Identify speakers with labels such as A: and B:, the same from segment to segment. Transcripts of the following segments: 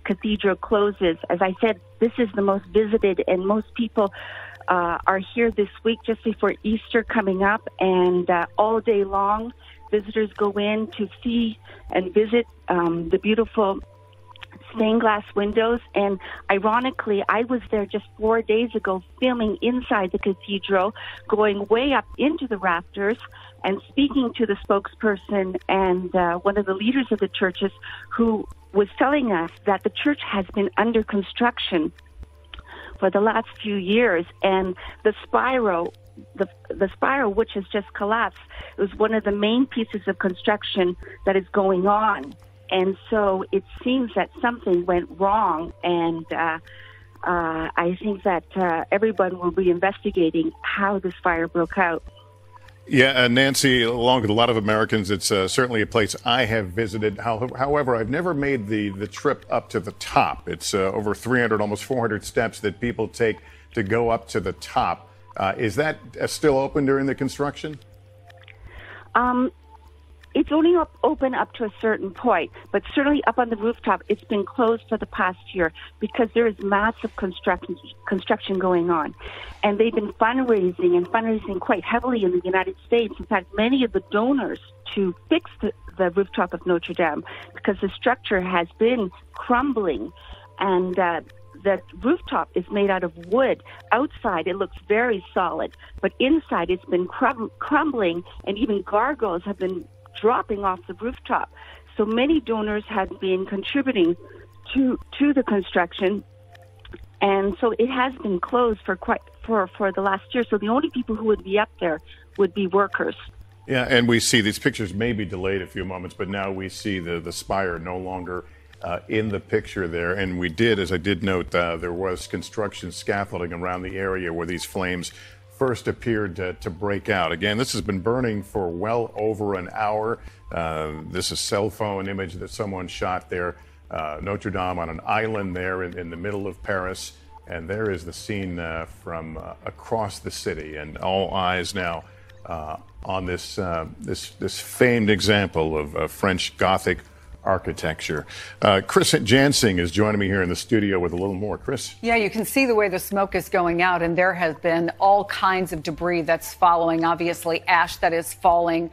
A: cathedral closes. As I said, this is the most visited, and most people are here this week just before Easter coming up, and all day long visitors go in to see and visit the beautiful stained glass windows. And ironically, I was there just 4 days ago filming inside the cathedral, going way up into the rafters and speaking to the spokesperson and one of the leaders of the churches, who was telling us that the church has been under construction for the last few years, and the Spire, which has just collapsed, was one of the main pieces of construction that is going on. And so it seems that something went wrong, and I think that everyone will be investigating how this fire broke out.
B: Yeah, Nancy, along with a lot of Americans, it's certainly a place I have visited. However, I've never made the trip up to the top. It's over 300, almost 400 steps that people take to go up to the top. Is that still open during the construction?
A: It's only open up to a certain point, but certainly up on the rooftop, it's been closed for the past year because there is massive construction going on. And they've been fundraising quite heavily in the United States. In fact, many of the donors to fix the rooftop of Notre Dame, because the structure has been crumbling, and the rooftop is made out of wood. Outside, it looks very solid, but inside, it's been crumbling, and even gargoyles have been dropping off the rooftop. So many donors had been contributing to the construction, and so it has been closed for the last year. So the only people who would be up there would be workers.
B: Yeah, and we see these pictures may be delayed a few moments, but now we see the spire no longer in the picture there. And we did, as I did note, there was construction scaffolding around the area where these flames first appeared to break out. Again, this has been burning for well over an hour. This is a cell phone image that someone shot there. Notre Dame on an island there in the middle of Paris. And there is the scene from across the city. And all eyes now on this famed example of French Gothic architecture. Chris Jansing is joining me here in the studio with a little more. Chris?
C: Yeah, you can see the way the smoke is going out, and there has been all kinds of debris that's following, obviously ash that is falling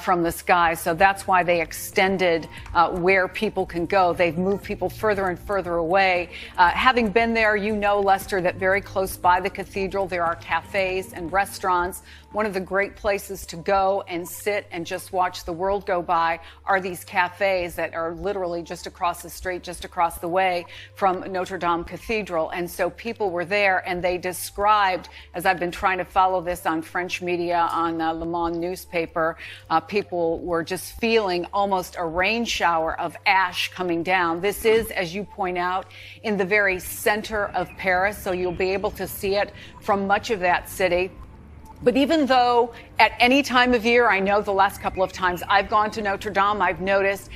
C: from the sky. So that's why they extended where people can go. They've moved people further and further away. Having been there, you know, Lester, that very close by the cathedral, there are cafes and restaurants. One of the great places to go and sit and just watch the world go by are these cafes that are literally just across the street, just across the way from Notre Dame Cathedral. And so people were there, and they described, as I've been trying to follow this on French media, on Le Monde newspaper, people were just feeling almost a rain shower of ash coming down. This is, as you point out, in the very center of Paris, so you'll be able to see it from much of that city. But even though at any time of year, I know the last couple of times I've gone to Notre Dame, I've noticed